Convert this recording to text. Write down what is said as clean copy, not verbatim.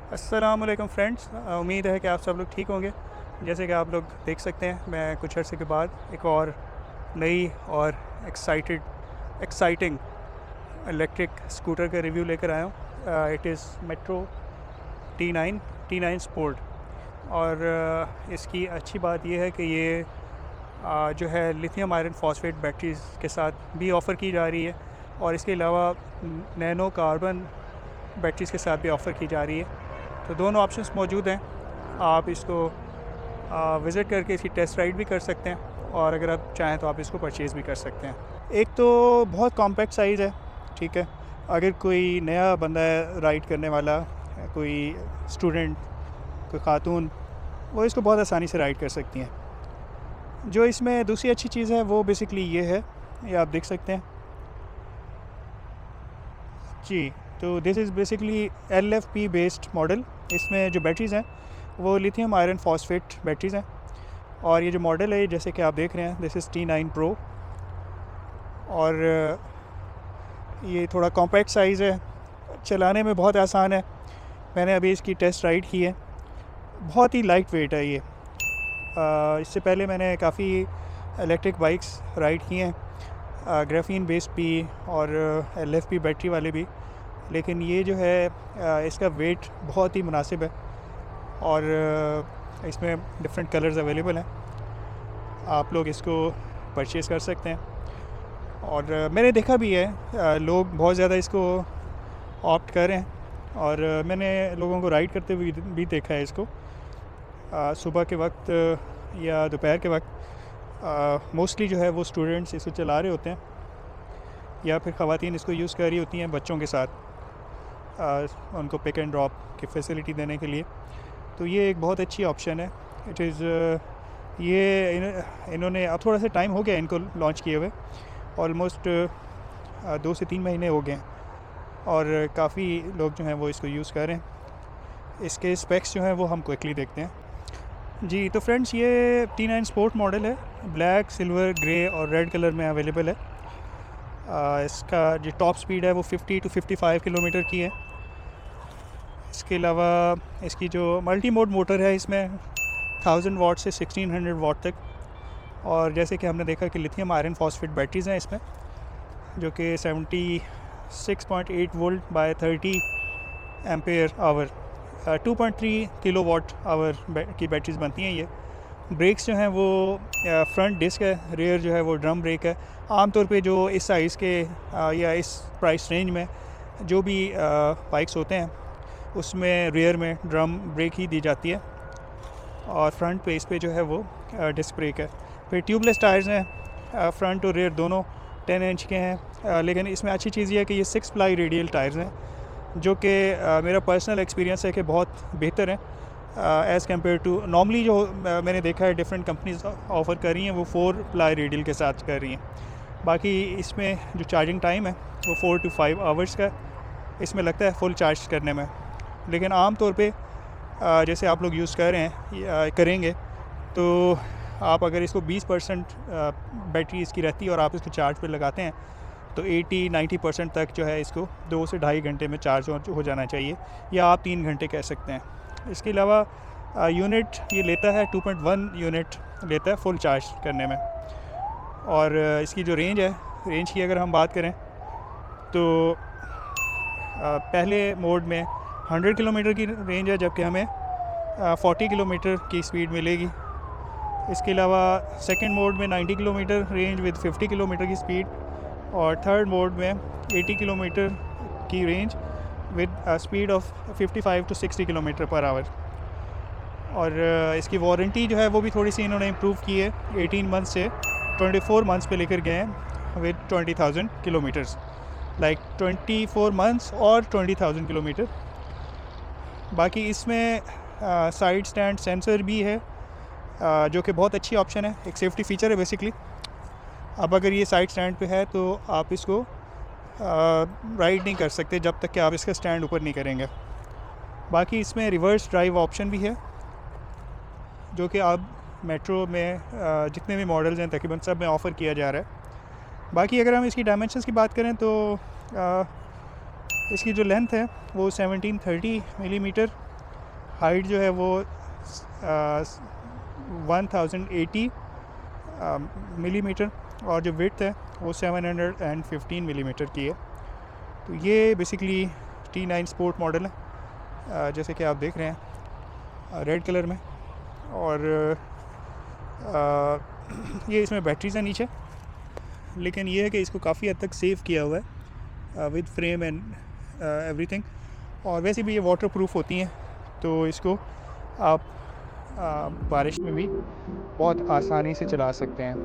अस्सलामुअलैकुम फ्रेंड्स, उम्मीद है कि आप सब लोग ठीक होंगे। जैसे कि आप लोग देख सकते हैं, मैं कुछ अर्से के बाद एक और नई और एक्साइटिंग इलेक्ट्रिक स्कूटर का रिव्यू लेकर आया हूँ। It is metro T9 sport. और इसकी अच्छी बात यह है कि ये जो है लिथियम आयरन फॉस्फेट बैटरीज़ के साथ भी ऑफ़र की जा रही है, और इसके अलावा नैनो कार्बन बैटरीज़ के साथ भी ऑफ़र की जा रही है। तो दोनों ऑप्शंस मौजूद हैं। आप इसको विज़िट करके इसकी टेस्ट राइड भी कर सकते हैं, और अगर आप चाहें तो आप इसको परचेज़ भी कर सकते हैं। एक तो बहुत कॉम्पैक्ट साइज़ है, ठीक है। अगर कोई नया बंदा है राइड करने वाला, कोई स्टूडेंट, कोई खातून, वो इसको बहुत आसानी से राइड कर सकती हैं। जो इसमें दूसरी अच्छी चीज़ है वो बेसिकली ये है, ये आप देख सकते हैं जी। तो this is basically LFP based model. इसमें जो बैटरीज़ हैं वो लिथियम आयरन फॉस्फेट बैटरीज़ हैं, और ये जो मॉडल है जैसे कि आप देख रहे हैं, दिस इज़ T9 Pro। और ये थोड़ा कॉम्पैक्ट साइज़ है, चलाने में बहुत आसान है। मैंने अभी इसकी टेस्ट राइड की है, बहुत ही लाइट वेट है ये। इससे पहले मैंने काफ़ी इलेक्ट्रिक बाइक्स राइड की हैं, ग्राफीन बेस्ड भी और LFP बैटरी वाले भी, लेकिन ये जो है इसका वेट बहुत ही मुनासिब है, और इसमें डिफरेंट कलर्स अवेलेबल हैं। आप लोग इसको परचेज़ कर सकते हैं। और मैंने देखा भी है लोग बहुत ज़्यादा इसको ऑप्ट कर रहे हैं, और मैंने लोगों को राइड करते हुए भी देखा है इसको सुबह के वक्त या दोपहर के वक्त। मोस्टली जो है वो स्टूडेंट्स इसको चला रहे होते हैं, या फिर ख़वातीन इसको यूज़ कर रही होती हैं बच्चों के साथ, उनको पिक एंड ड्रॉप की फैसिलिटी देने के लिए। तो ये एक बहुत अच्छी ऑप्शन है। इट इज़ इन्होंने अब थोड़ा सा टाइम हो गया इनको लॉन्च किए हुए, ऑलमोस्ट 2 से 3 महीने हो गए हैं, और काफ़ी लोग जो हैं वो इसको यूज़ कर रहे हैं। इसके स्पेक्स जो हैं वो हम क्विकली देखते हैं जी। तो फ्रेंड्स, ये T9 स्पोर्ट मॉडल है, ब्लैक, सिल्वर, ग्रे और रेड कलर में अवेलेबल है। इसका जो टॉप स्पीड है वो 50 to 55 किलोमीटर की है। इसके अलावा इसकी जो मल्टी मोड मोटर है, इसमें 1000 वाट से 1600 वाट तक, और जैसे कि हमने देखा कि लिथियम आयरन फॉस्फेट बैटरीज़ हैं इसमें, जो कि 76.8 volt by 30 ampere hour, 2.3 kilowatt hour की बैटरीज़ बनती हैं ये। ब्रेक्स जो हैं वो फ्रंट डिस्क है, रेयर जो है वो ड्रम ब्रेक है। आमतौर पे जो इस साइज़ के या इस प्राइस रेंज में जो भी बाइक्स होते हैं उसमें रेयर में ड्रम ब्रेक ही दी जाती है, और फ्रंट पे इस पे जो है वो डिस्क ब्रेक है। फिर ट्यूबलेस टायर्स हैं, फ्रंट और रेयर दोनों 10 इंच के हैं, लेकिन इसमें अच्छी चीज़ ये है कि ये 6 प्लाई रेडियल टायर्स हैं, जो कि मेरा पर्सनल एक्सपीरियंस है कि बहुत बेहतर हैं एज़ कम्पेयर टू नॉर्मली जो मैंने देखा है डिफरेंट कंपनीज ऑफ़र कर रही हैं, वो 4 प्लाई रेडियल के साथ कर रही हैं। बाकी इसमें जो चार्जिंग टाइम है वो 4 to 5 आवर्स का इसमें लगता है फुल चार्ज करने में। लेकिन आम तौर पे जैसे आप लोग यूज़ कर रहे हैं या करेंगे, तो आप अगर इसको 20% बैटरी इसकी रहती है और आप इसको चार्ज पे लगाते हैं, तो 80-90% तक जो है इसको 2 से ढाई घंटे में चार्ज हो जाना चाहिए, या आप 3 घंटे कह सकते हैं। इसके अलावा यूनिट ये लेता है 2.1 यूनिट लेता है फुल चार्ज करने में। और इसकी जो रेंज की अगर हम बात करें, तो पहले मोड में 100 किलोमीटर की रेंज है, जबकि हमें 40 किलोमीटर की स्पीड मिलेगी। इसके अलावा सेकंड मोड में 90 किलोमीटर रेंज विद 50 किलोमीटर की स्पीड, और थर्ड मोड में 80 किलोमीटर की range with speed of 55 to 60 kilometre per hour. और इसकी वारंटी जो है वो भी थोड़ी सी इन्होंने इम्प्रूव की है, 18 मंथ से 24 मंथ्स पे लेकर गए हैं विद 20,000 किलोमीटर्स, लाइक 24 मंथ्स और 20,000 किलोमीटर। बाकी इसमें साइड स्टैंड सेंसर भी है, जो कि बहुत अच्छी ऑप्शन है, एक सेफ्टी फ़ीचर है बेसिकली। अब अगर ये साइड स्टैंड पे है तो आप इसको राइड नहीं कर सकते जब तक कि आप इसका स्टैंड ऊपर नहीं करेंगे। बाकी इसमें रिवर्स ड्राइव ऑप्शन भी है, जो कि अब मेट्रो में जितने भी मॉडल्स हैं तकरीबन सब में ऑफ़र किया जा रहा है। बाकी अगर हम इसकी डायमेंशंस की बात करें तो इसकी जो लेंथ है वो 1730 मिलीमीटर हाइट जो है वो 1080 मिलीमीटर और जो विड्थ है वो 715 मिलीमीटर की है। तो ये बेसिकली T9 स्पोर्ट मॉडल है, जैसे कि आप देख रहे हैं रेड कलर में। और ये इसमें बैटरीज़ हैं नीचे, लेकिन ये है कि इसको काफ़ी हद तक सेव किया हुआ है विद फ्रेम एंड एवरीथिंग। और वैसे भी ये वाटर प्रूफ होती हैं, तो इसको आप बारिश में भी बहुत आसानी से चला सकते हैं।